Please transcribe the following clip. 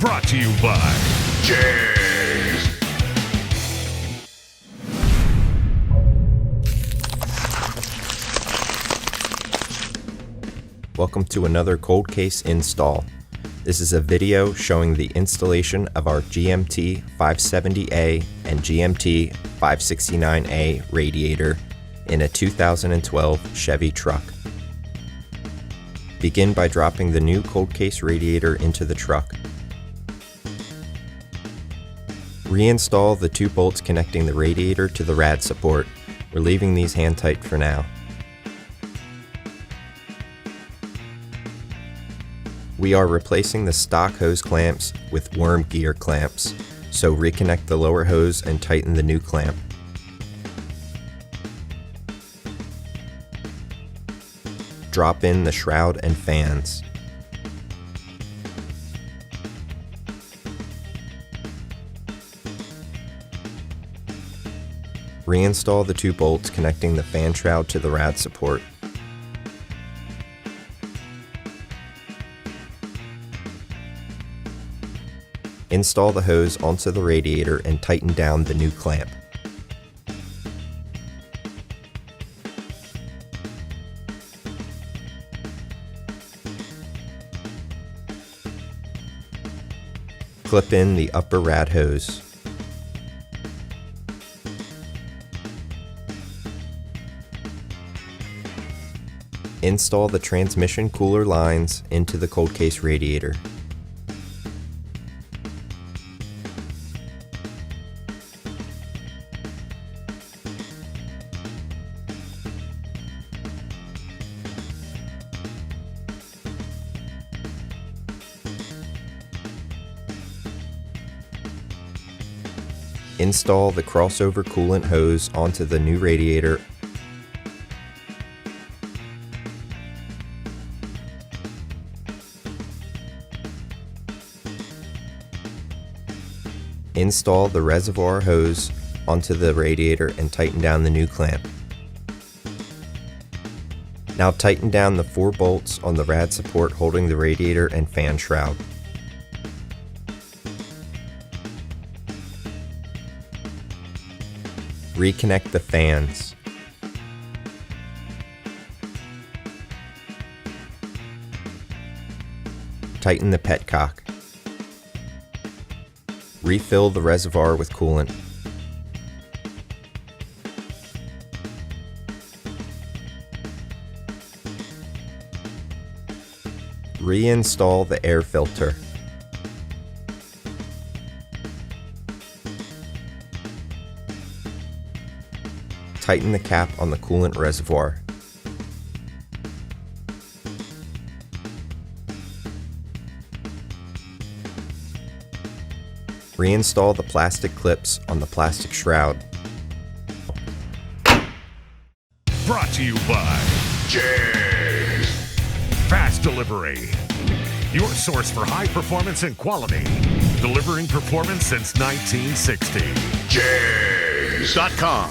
Brought to you by JEGS. Welcome to another cold case install. This is a video showing the installation of our GMT 570A and GMT 569A radiator in a 2012 Chevy truck. Begin by dropping the new cold case radiator into the truck. Reinstall the two bolts connecting the radiator to the rad support. We're leaving these hand tight for now. We are replacing the stock hose clamps with worm gear clamps, so reconnect the lower hose and tighten the new clamp. Drop in the shroud and fans. Reinstall the two bolts connecting the fan shroud to the rad support. Install the hose onto the radiator and tighten down the new clamp. Clip in the upper rad hose. Install the transmission cooler lines into the cold case radiator. Install the crossover coolant hose onto the new radiator. Install the reservoir hose onto the radiator and tighten down the new clamp. Now tighten down the 4 bolts on the rad support holding the radiator and fan shroud. Reconnect the fans. Tighten the petcock. Refill the reservoir with coolant. Reinstall the air filter. Tighten the cap on the coolant reservoir. Reinstall the plastic clips on the plastic shroud. Brought to you by JEGS. Fast Delivery. Your source for high performance and quality. Delivering performance since 1960. JEGS.com.